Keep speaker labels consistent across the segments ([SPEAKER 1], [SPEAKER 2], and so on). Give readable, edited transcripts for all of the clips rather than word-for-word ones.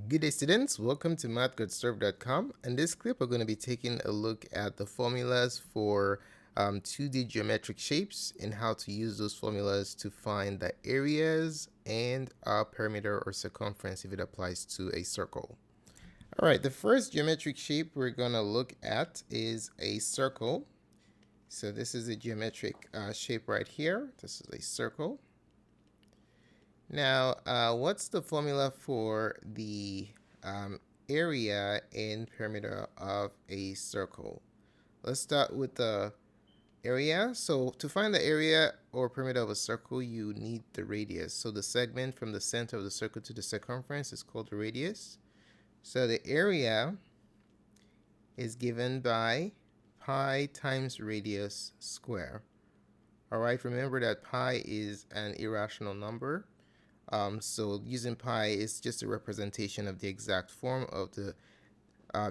[SPEAKER 1] Good day, students. Welcome to Mathgotserved.com. In this clip, we're going to be taking a look at the formulas for 2D geometric shapes and how to use those formulas to find the areas and perimeter or circumference if it applies to a circle. All right, the first geometric shape we're going to look at is a circle. So this is a geometric shape right here. This is a circle. Now, what's the formula for the area and perimeter of a circle? Let's start with the area. So to find the area or perimeter of a circle, you need the radius. So the segment from the center of the circle to the circumference is called the radius. So the area is given by pi times radius square. All right, remember that pi is an irrational number. So using pi is just a representation of the exact form of the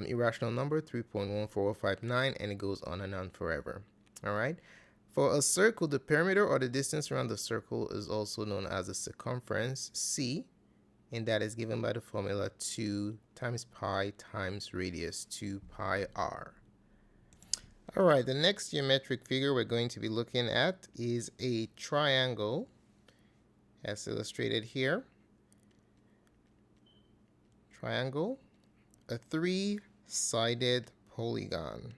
[SPEAKER 1] irrational number 3.14059, and it goes on and on forever. All right. For a circle, the perimeter or the distance around the circle is also known as the circumference, c, and that is given by the formula 2 times pi times radius, 2 pi r. All right, the next geometric figure we're going to be looking at is a triangle, as illustrated here. Triangle, a three-sided polygon,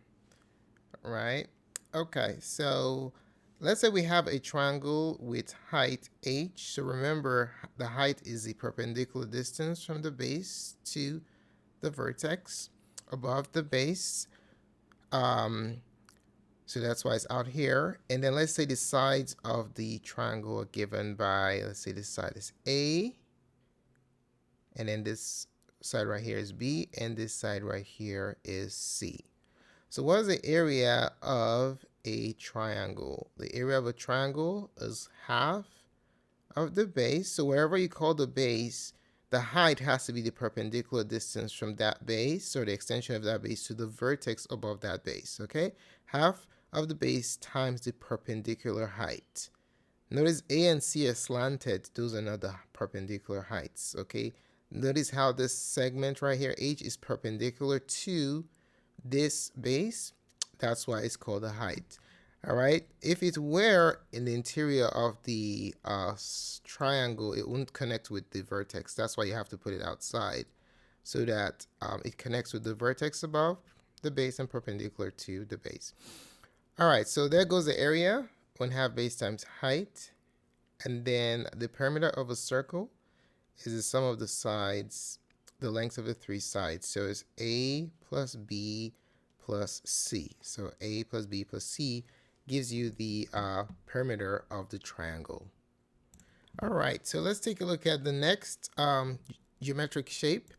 [SPEAKER 1] right? Okay, so let's say we have a triangle with height h. So remember, the height is the perpendicular distance from the base to the vertex above the base. So that's why it's out here. And then let's say the sides of the triangle are given by, let's say this side is A, and then this side right here is B, and this side right here is C. So what is the area of a triangle? The area of a triangle is half of the base. So wherever you call the base, the height has to be the perpendicular distance from that base, or the extension of that base to the vertex above that base, okay? Half of the base times the perpendicular height. Notice A and C are slanted. Those are not the perpendicular heights, okay? Notice how this segment right here, H, is perpendicular to this base. That's why it's called the height. All right. If it were in the interior of the triangle, it wouldn't connect with the vertex. That's why you have to put it outside so that it connects with the vertex above the base and perpendicular to the base. All right. So there goes the area, 1/2 base times height. And then the perimeter of a circle is the sum of the sides, the length of the three sides. So it's A plus B plus C. So A plus B plus C gives you the perimeter of the triangle. All right, so let's take a look at the next geometric shape.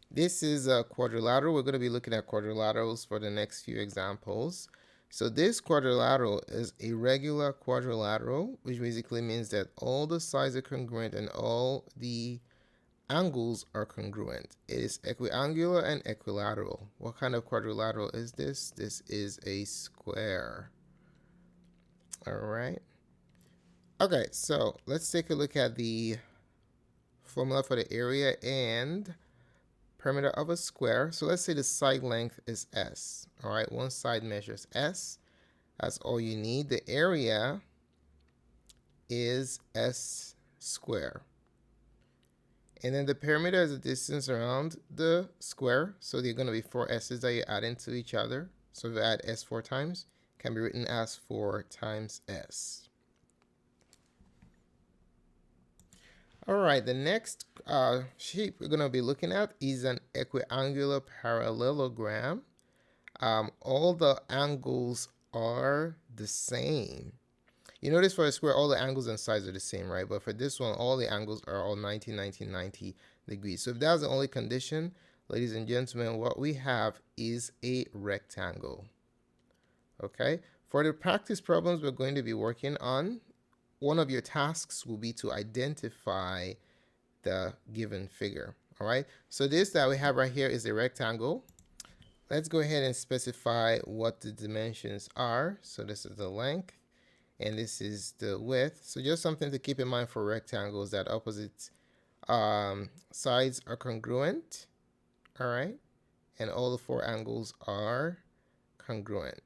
[SPEAKER 1] This is a quadrilateral. We're going to be looking at quadrilaterals for the next few examples. So this quadrilateral is a regular quadrilateral, which basically means that all the sides are congruent and all the angles are congruent. It is equiangular and equilateral. What kind of quadrilateral is this? This is a square. All right. Okay, so let's take a look at the formula for the area and perimeter of a square. So let's say the side length is S. All right, one side measures S. That's all you need. The area is S square. And then the perimeter is the distance around the square. So they're going to be 4 S's that you add into each other. So if you add S 4 times, it can be written as 4 times S. All right, the next shape we're going to be looking at is an equiangular parallelogram. All the angles are the same. You notice for a square, all the angles and sides are the same, right? But for this one, all the angles are all 90, 90, 90 degrees. So if that's the only condition, ladies and gentlemen, what we have is a rectangle. Okay? For the practice problems we're going to be working on, one of your tasks will be to identify the given figure. All right? So this that we have right here is a rectangle. Let's go ahead and specify what the dimensions are. So this is the length, and this is the width. So just something to keep in mind for rectangles, that opposite sides are congruent, all right, and all the four angles are congruent.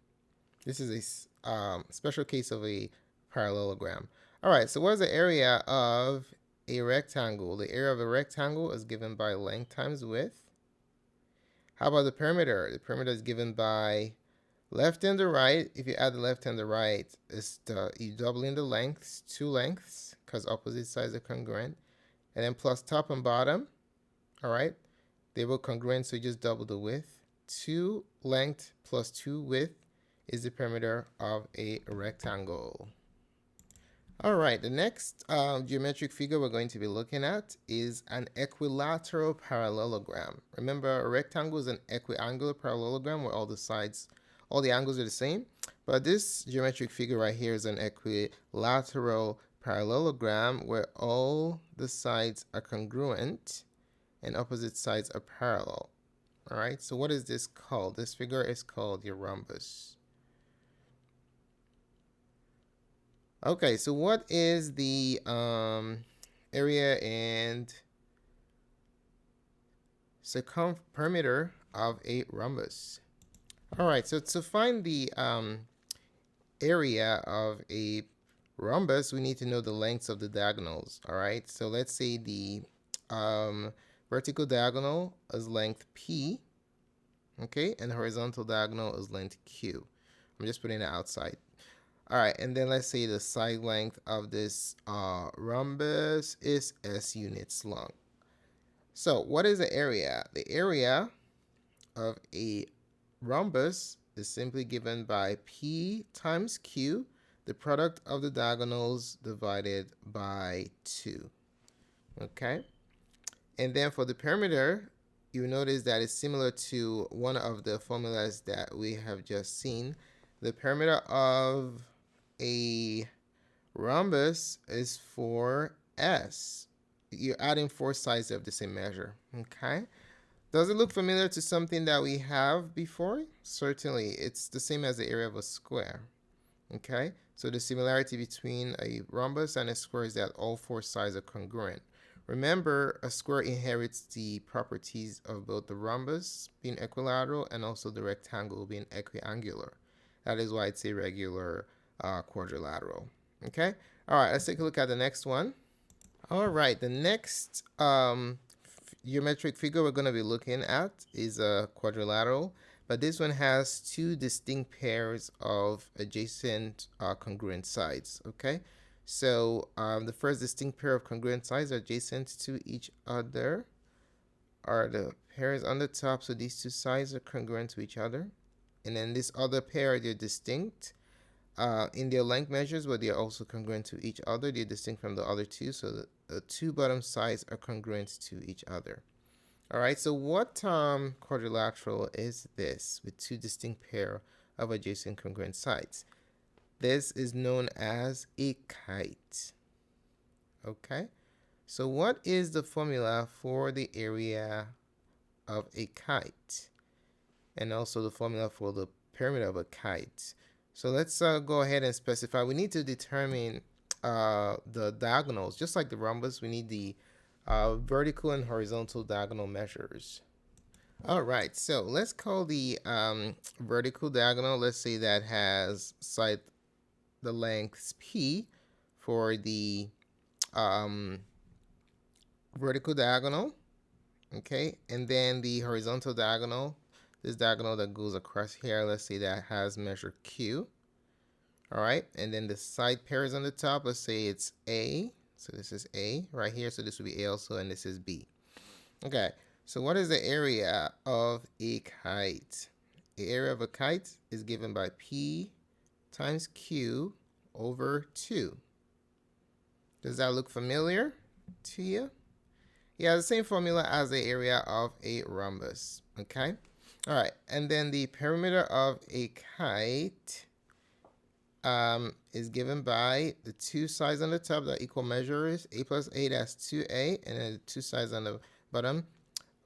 [SPEAKER 1] This is a special case of a parallelogram. All right, so what is the area of a rectangle? The area of a rectangle is given by length times width. How about the perimeter? The perimeter is given by left and the right. If you add the left and the right, you doubling the lengths, two lengths, because opposite sides are congruent. And then plus top and bottom, all right? They were congruent, so you just double the width. 2 length plus 2 width is the perimeter of a rectangle. All right, the next geometric figure we're going to be looking at is an equilateral parallelogram. Remember, a rectangle is an equiangular parallelogram where all the angles are the same. But this geometric figure right here is an equilateral parallelogram where all the sides are congruent and opposite sides are parallel. All right, so what is this called? This figure is called your rhombus. Okay, so what is the area and circumperimeter of a rhombus? All right, so to find the area of a rhombus, we need to know the lengths of the diagonals. All right, so let's say the vertical diagonal is length P, okay, and the horizontal diagonal is length Q. I'm just putting it outside. All right, and then let's say the side length of this rhombus is S units long. So what is the area? The area of a rhombus is simply given by P times Q, the product of the diagonals divided by 2. Okay? And then for the perimeter, you notice that it's similar to one of the formulas that we have just seen. The perimeter of a rhombus is 4s. You're adding 4 sides of the same measure. Okay? Does it look familiar to something that we have before? Certainly. It's the same as the area of a square. Okay? So the similarity between a rhombus and a square is that all 4 sides are congruent. Remember, a square inherits the properties of both the rhombus being equilateral and also the rectangle being equiangular. That is why it's a regular quadrilateral. Okay? All right, let's take a look at the next one. All right, the next geometric figure we're going to be looking at is a quadrilateral, but this one has 2 distinct pairs of adjacent congruent sides. Okay? So the first distinct pair of congruent sides adjacent to each other are the pairs on the top. So these 2 sides are congruent to each other. And then this other pair, they're distinct in their length measures, but they're also congruent to each other. They're distinct from the other 2. So the 2 bottom sides are congruent to each other. All right, so what quadrilateral is this with 2 distinct pair of adjacent congruent sides? This is known as a kite. Okay, so what is the formula for the area of a kite? And also the formula for the perimeter of a kite. So let's go ahead and specify. We need to determine the diagonals. Just like the rhombus, we need the vertical and horizontal diagonal measures. All right, so let's call the vertical diagonal, let's say that has side the lengths P for the vertical diagonal, okay, and then the horizontal diagonal, this diagonal that goes across here, let's say that has measure Q. All right, and then the side pairs on the top, let's say it's A, so this is A right here, so this will be A also, and this is B. Okay, so what is the area of a kite? The area of a kite is given by P times Q over 2. Does that look familiar to you? Yeah, the same formula as the area of a rhombus. Okay? All right, and then the perimeter of a kite is given by the 2 sides on the top that equal measures. A plus A, that's 2A, and then the 2 sides on the bottom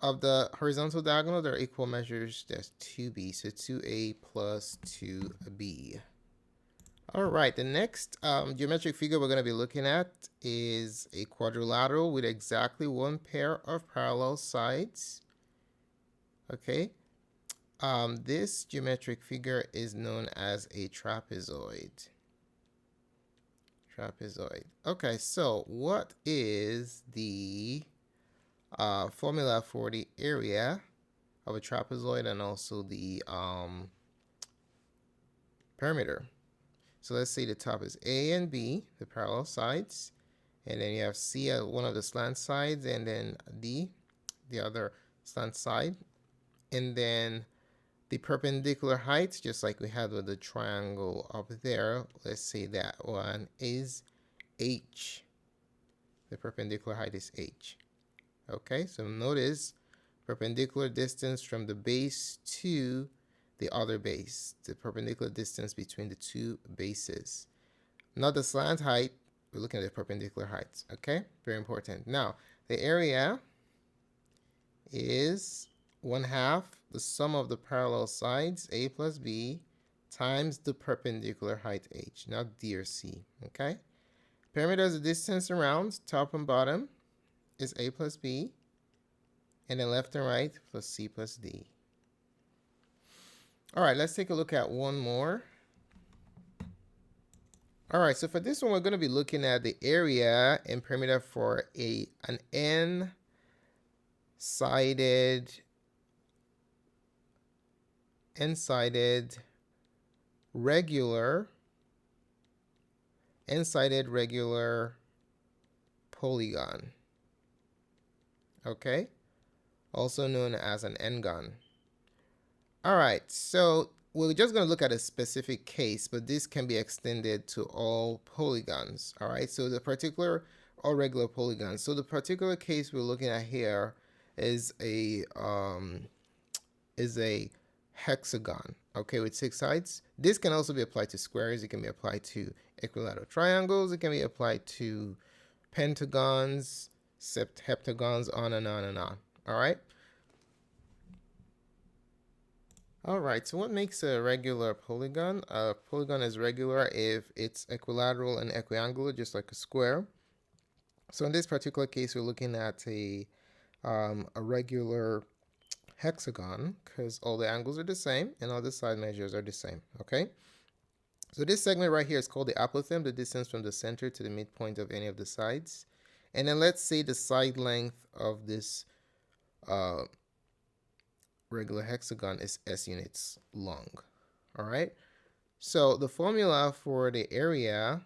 [SPEAKER 1] of the horizontal diagonal, they're equal measures, that's 2B, so 2A plus 2B. All right, the next geometric figure we're going to be looking at is a quadrilateral with exactly one pair of parallel sides. Okay, this geometric figure is known as a trapezoid. Trapezoid. Okay, so what is the formula for the area of a trapezoid and also the perimeter? So let's say the top is A and B, the parallel sides, and then you have C at one of the slant sides, and then D, the other slant side, and then the perpendicular height, just like we had with the triangle up there, let's say that one is H. The perpendicular height is H. Okay, so notice perpendicular distance from the base to the other base, the perpendicular distance between the two bases. Not the slant height, we're looking at the perpendicular heights. Okay, very important. Now, the area is 1/2 the sum of the parallel sides, A plus B, times the perpendicular height H, not D or C. Okay, perimeter is the distance around top and bottom is A plus B, and then left and right plus C plus D. All right, let's take a look at one more. All right, so for this one, we're going to be looking at the area and perimeter for an n-sided regular polygon. Okay, also known as an n-gon. All right, so we're just going to look at a specific case, but this can be extended to all polygons. All right, so the particular or regular polygons. So the particular case we're looking at here is a hexagon. Okay, with 6 sides. This can also be applied to squares. It can be applied to equilateral triangles. It can be applied to pentagons, septheptagons, on and on and on. All right. All right, so what makes a regular polygon? A polygon is regular if it's equilateral and equiangular, just like a square. So in this particular case, we're looking at a regular hexagon because all the angles are the same and all the side measures are the same. Okay, so this segment right here is called the apotheme, the distance from the center to the midpoint of any of the sides. And then let's say the side length of this regular hexagon is S units long. All right, so the formula for the area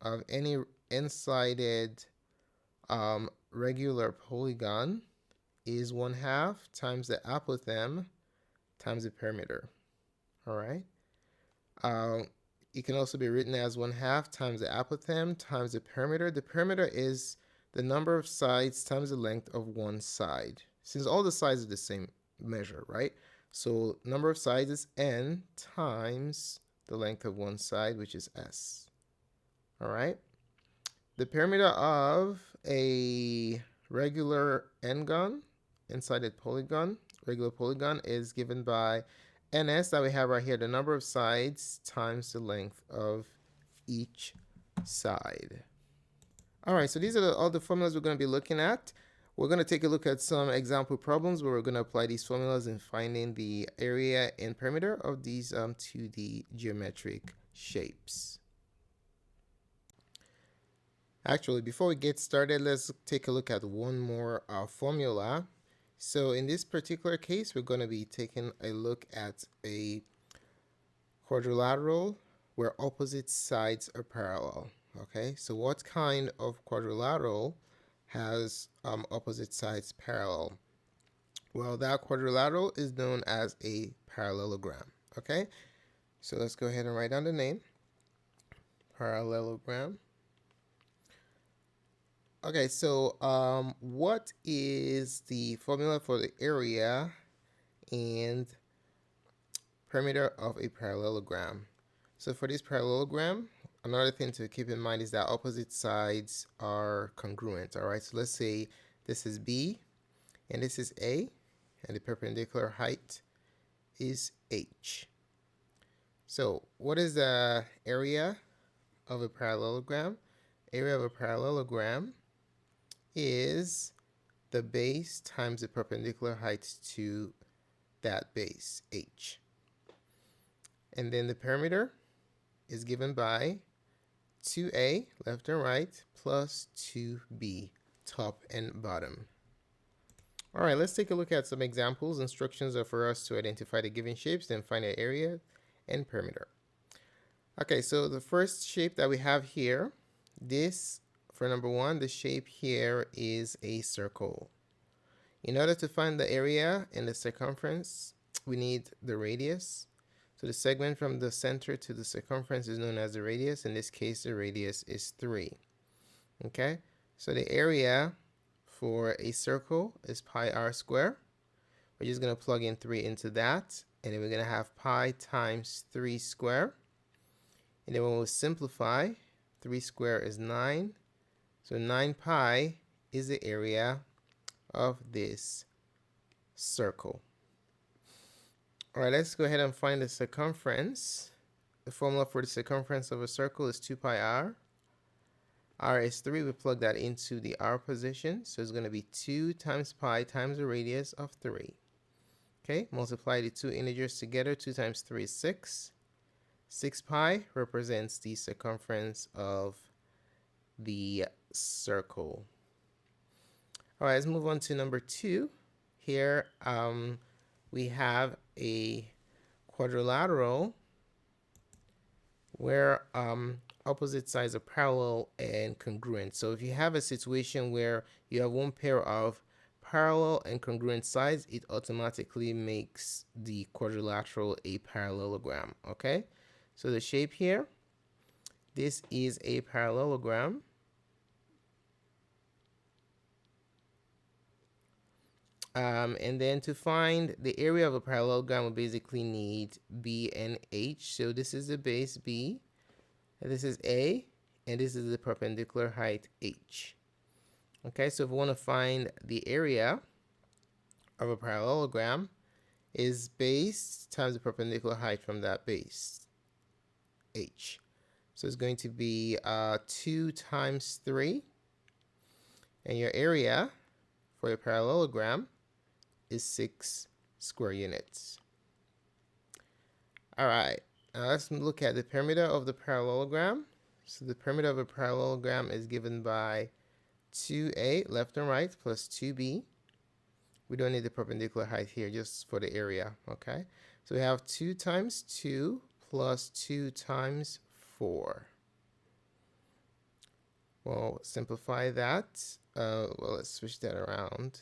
[SPEAKER 1] of any n-sided regular polygon is 1/2 times the apotheme times the perimeter. All right, it can also be written as 1/2 times the apotheme times the perimeter. The perimeter is the number of sides times the length of one side, since all the sides are the same measure, right? So number of sides is n times the length of one side, which is s. All right, the perimeter of a regular n-gon, n-sided polygon, regular polygon, is given by ns that we have right here, the number of sides times the length of each side. All right, so these are all the formulas we're going to be looking at. We're going to take a look at some example problems where we're going to apply these formulas in finding the area and perimeter of these 2D geometric shapes. Actually, before we get started, let's take a look at one more formula. So in this particular case, we're going to be taking a look at a quadrilateral where opposite sides are parallel. Okay, so what kind of quadrilateral has opposite sides parallel? Well, that quadrilateral is known as a parallelogram. Okay, so let's go ahead and write down the name, parallelogram. Okay, so what is the formula for the area and perimeter of a parallelogram? So for this parallelogram, another thing to keep in mind is that opposite sides are congruent. All right, so let's say this is B and this is A, and the perpendicular height is H. So what is the area of a parallelogram? Area of a parallelogram is the base times the perpendicular height to that base, h. And then the perimeter is given by 2a, left and right, plus 2b, top and bottom. All right, let's take a look at some examples. Instructions are for us to identify the given shapes, then find the area and perimeter. Okay, so the first shape that we have here, this, for number one, the shape here is a circle. In order to find the area and the circumference, we need the radius. So the segment from the center to the circumference is known as the radius. In this case, the radius is 3. Okay, so the area for a circle is pi r squared. We're just going to plug in 3 into that, and then we're going to have pi times 3 squared. And then when we simplify, 3 squared is 9. So 9 pi is the area of this circle. All right, let's go ahead and find the circumference. The formula for the circumference of a circle is 2 pi r. R is 3. We plug that into the r position. So it's going to be 2 times pi times the radius of 3. Okay, multiply the two integers together. 2 times 3 is 6. 6 pi represents the circumference of the circle. All right, let's move on to number 2. Here we have a quadrilateral where opposite sides are parallel and congruent. So if you have a situation where you have one pair of parallel and congruent sides, it automatically makes the quadrilateral a parallelogram. Okay, so the shape here, this is a parallelogram. And then to find the area of a parallelogram, we basically need B and H. So this is the base B, and this is A, and this is the perpendicular height H. Okay, so if we want to find the area of a parallelogram, is base times the perpendicular height from that base, H. So it's going to be 2 times 3, and your area for your parallelogram is 6 square units. All right, now let's look at the perimeter of the parallelogram. So the perimeter of a parallelogram is given by 2a, left and right, plus 2b. We don't need the perpendicular height here, just for the area, okay? So we have 2 times 2 plus 2 times 4. Well, simplify that. Well, let's switch that around.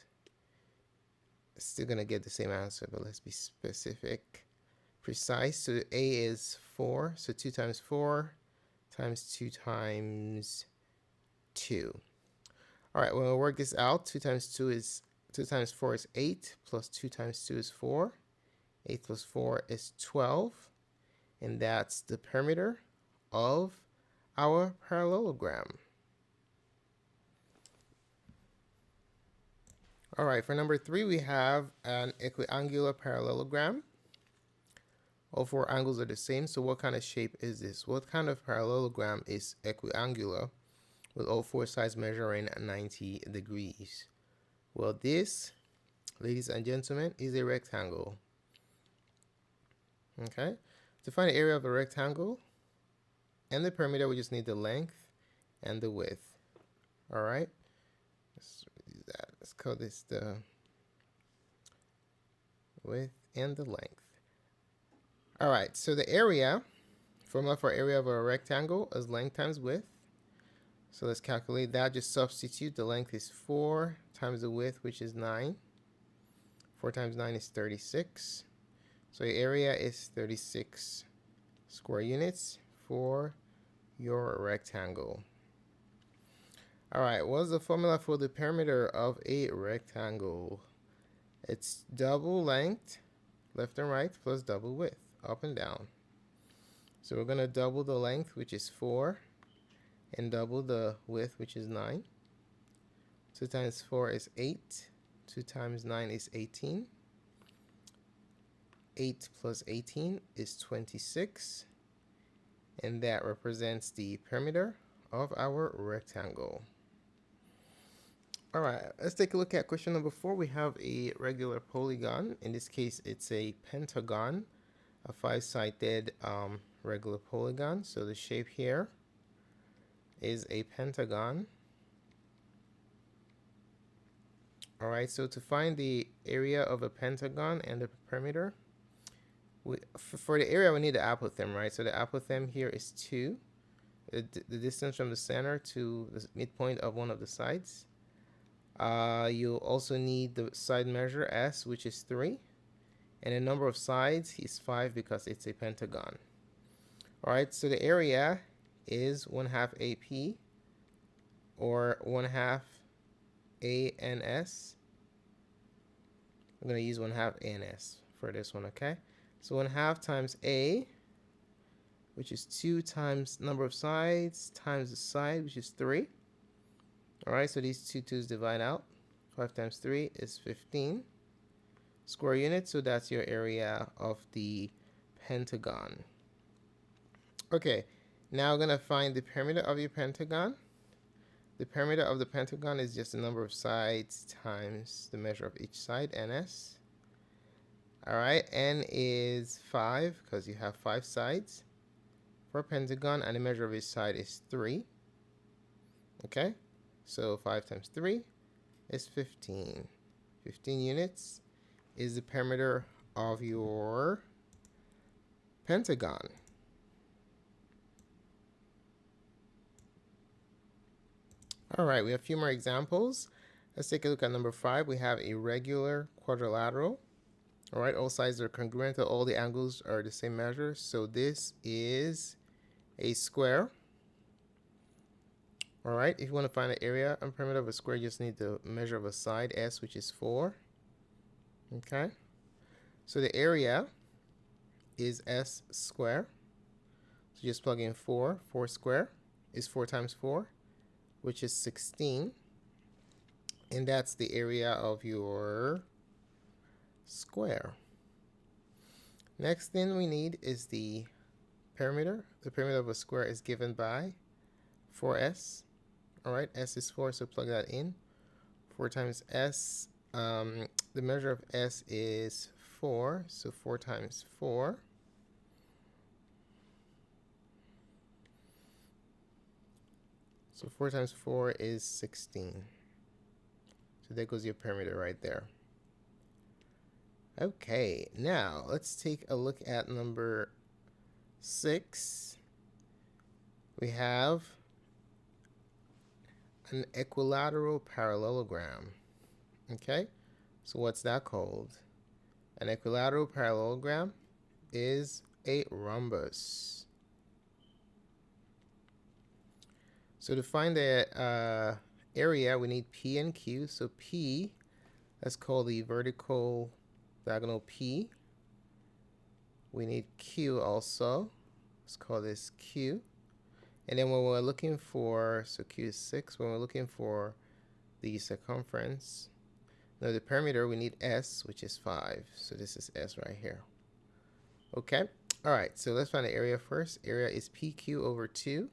[SPEAKER 1] Still gonna get the same answer, but let's be specific, precise. So a is 4, so 2 times 4 times 2 times 2. All right, when we work this out, 2 times 4 is 8, plus 2 times 2 is 4. 8 plus 4 is 12, and that's the perimeter of our parallelogram. All right, for number 3, we have an equiangular parallelogram. All 4 angles are the same, so what kind of shape is this? What kind of parallelogram is equiangular with all 4 sides measuring 90 degrees? Well, this, ladies and gentlemen, is a rectangle. Okay, to find the area of a rectangle and the perimeter, we just need the length and the width. All right, let's call this the width and the length. All right, so the area, formula for area of a rectangle is length times width. So let's calculate that. Just substitute. The length is 4 times the width, which is 9. 4 times 9 is 36. So your area is 36 square units for your rectangle. All right, what's the formula for the perimeter of a rectangle? It's double length, left and right, plus double width, up and down. So we're going to double the length, which is 4, and double the width, which is 9. 2 times 4 is 8. 2 times 9 is 18. 8 plus 18 is 26. And that represents the perimeter of our rectangle. All right, let's take a look at question number 4. We have a regular polygon. In this case, it's a pentagon, a 5-sided regular polygon. So the shape here is a pentagon. All right, so to find the area of a pentagon and the perimeter, for the area, we need the apotheme, right? So the apotheme here is 2, the distance from the center to the midpoint of one of the sides. You'll also need the side measure S, which is 3. And the number of sides is 5 because it's a pentagon. All right, so the area is 1/2 AP, or 1/2 ANS. I'm going to use 1/2 ANS for this one, okay? So 1/2 times A, which is 2 times number of sides, times the side, which is 3. All right, so these two 2's divide out. 5 times 3 is 15 square units, so that's your area of the pentagon. Okay, now we're going to find the perimeter of your pentagon. The perimeter of the pentagon is just the number of sides times the measure of each side, NS. All right, N is 5 because you have 5 sides for a pentagon, and the measure of each side is 3. Okay, so 5 times 3 is 15. 15 units is the perimeter of your pentagon. All right, we have a few more examples. Let's take a look at number 5. We have a regular quadrilateral. All right, all sides are congruent, all the angles are the same measure. So this is a square. All right, if you want to find the area and perimeter of a square, you just need the measure of a side, S, which is 4. Okay, so the area is S square. So just plug in 4. 4 square is 4 times 4, which is 16. And that's the area of your square. Next thing we need is the perimeter. The perimeter of a square is given by 4S. All right, S is 4, so plug that in. 4 times S, the measure of S is 4, so 4 times 4. So 4 times 4 is 16. So there goes your perimeter right there. Okay, now let's take a look at number 6. We have an equilateral parallelogram. Okay, so what's that called? An equilateral parallelogram is a rhombus. So to find the area, we need P and Q. So P, let's call the vertical diagonal P. We need Q also. Let's call this Q. And then when we're looking for, so Q is 6, when we're looking for the circumference, no, the perimeter, we need S, which is 5. So this is S right here. Okay. All right, so let's find the area first. Area is PQ over 2.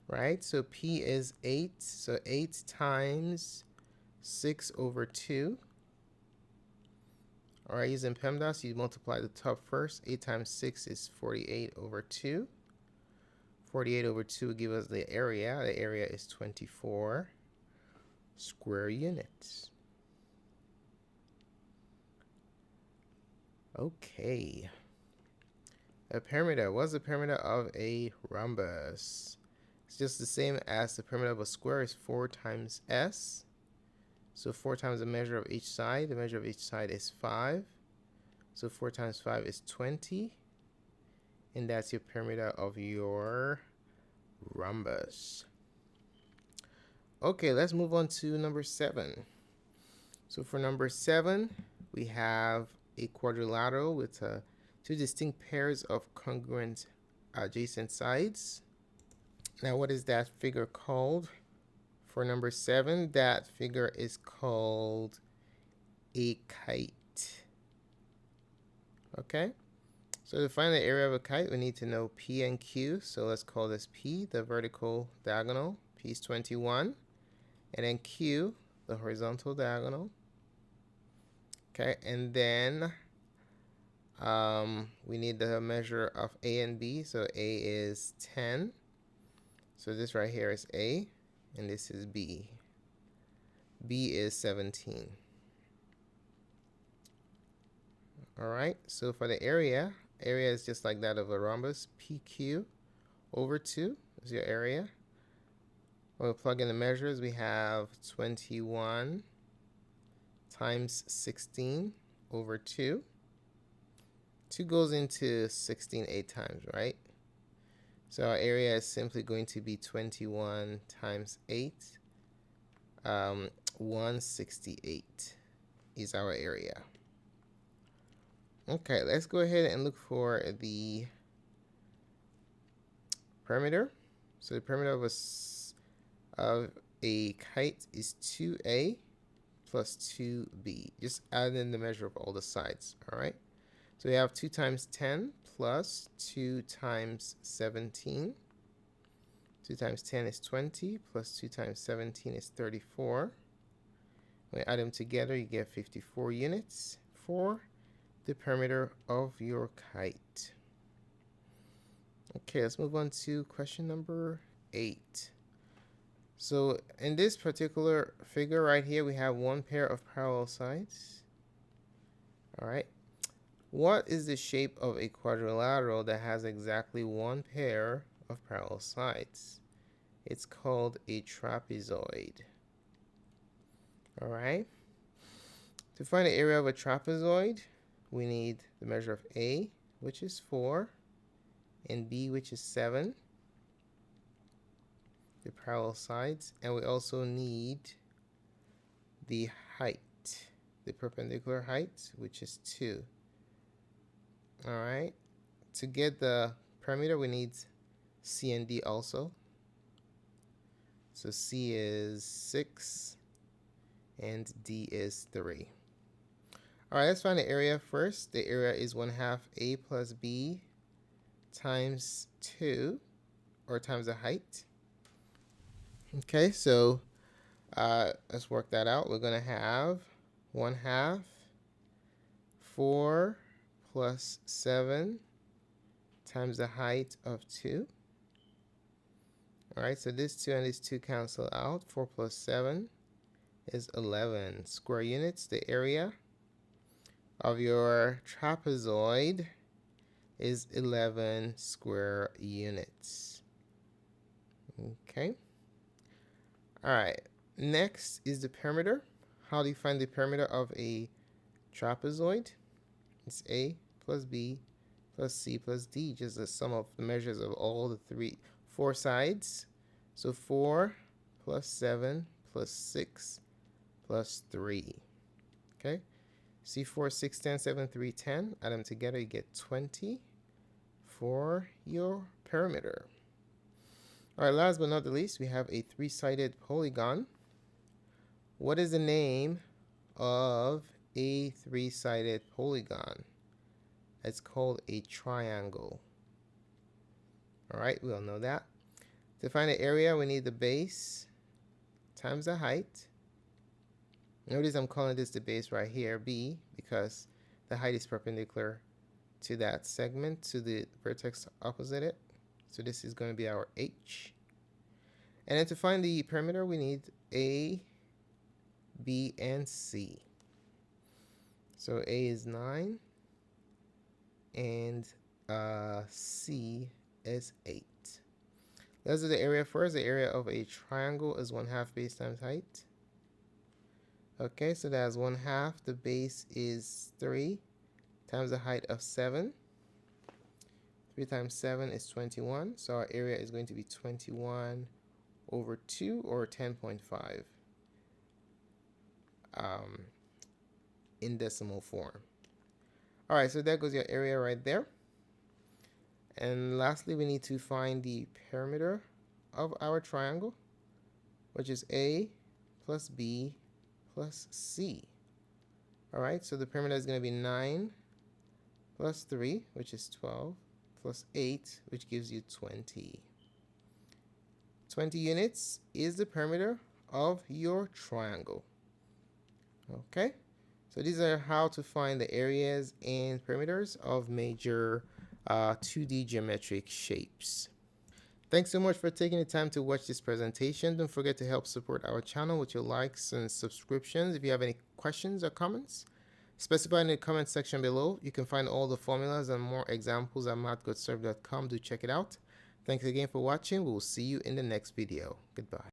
[SPEAKER 1] Right, so P is 8, so 8 times 6 over 2. All right, using PEMDAS, you multiply the top first. 8 times 6 is 48 over 2. 48 over 2 will give us the area. The area is 24 square units. Okay. A perimeter. What's the perimeter of a rhombus? It's just the same as the perimeter of a square is 4 times S. So 4 times the measure of each side. The measure of each side is 5. So 4 times 5 is 20. And that's your perimeter of your rhombus. Okay, let's move on to number 7. So for number 7, we have a quadrilateral with 2 distinct pairs of congruent adjacent sides. Now, what is that figure called? For number 7, that figure is called a kite. Okay, so to find the area of a kite, we need to know P and Q. So let's call this P, the vertical diagonal. P is 21. And then Q, the horizontal diagonal. Okay, and then we need the measure of A and B. So A is 10. So this right here is A, and this is B. B is 17. All right, so for the area is just like that of a rhombus. PQ over 2 is your area. When we plug in the measures, we have 21 times 16 over 2. 2 goes into 16 8 times, right? So our area is simply going to be 21 times 8. 168 is our area. Okay, let's go ahead and look for the perimeter. So the perimeter of a kite is 2a plus 2b. Just add in the measure of all the sides, all right? So we have 2 times 10 plus 2 times 17. 2 times 10 is 20, plus 2 times 17 is 34. When you add them together, you get 54 units for the perimeter of your kite. Okay, let's move on to question number 8. So in this particular figure right here, we have one pair of parallel sides. All right. What is the shape of a quadrilateral that has exactly one pair of parallel sides? It's called a trapezoid. All right. To find the area of a trapezoid, we need the measure of A, which is 4, and B, which is 7, the parallel sides, and we also need the height, the perpendicular height, which is 2. All right. To get the perimeter, we need C and D also. So C is 6 and D is 3. All right, let's find the area first. The area is 1/2 A plus B times 2, or times the height. Okay, so let's work that out. We're going to have 1/2 4 plus 7 times the height of 2. All right, so this 2 and this 2 cancel out. 4 plus 7 is 11 square units. The area of your trapezoid is 11 square units. Okay. All right. Next is the perimeter. How do you find the perimeter of a trapezoid? It's A plus B plus C plus D, just the sum of the measures of all the 4 sides. So 4 plus 7 plus 6 plus 3. Okay. See 4, 6, 10, 7, 3, 10. Add them together, you get 20 for your perimeter. All right, last but not the least, we have a 3-sided polygon. What is the name of a 3-sided polygon? It's called a triangle. All right, we all know that. To find the area, we need the base times the height. Notice I'm calling this the base right here, B, because the height is perpendicular to that segment, to the vertex opposite it. So this is going to be our H. And then to find the perimeter, we need A, B, and C. So A is 9, and C is 8. Let's do the area first. The area of a triangle is 1/2 base times height. Okay, so that's 1/2. The base is 3 times the height of 7. 3 times 7 is 21. So our area is going to be 21 over 2, or 10.5 in decimal form. All right, so there goes your area right there. And lastly, we need to find the perimeter of our triangle, which is A plus B plus C. All right, so the perimeter is going to be 9 plus 3, which is 12, plus 8, which gives you 20. 20 units is the perimeter of your triangle. Okay, so these are how to find the areas and perimeters of major 2D geometric shapes. Thanks so much for taking the time to watch this presentation. Don't forget to help support our channel with your likes and subscriptions. If you have any questions or comments, specify in the comment section below. You can find all the formulas and more examples at mathgotserved.com. Do check it out. Thanks again for watching. We'll see you in the next video. Goodbye.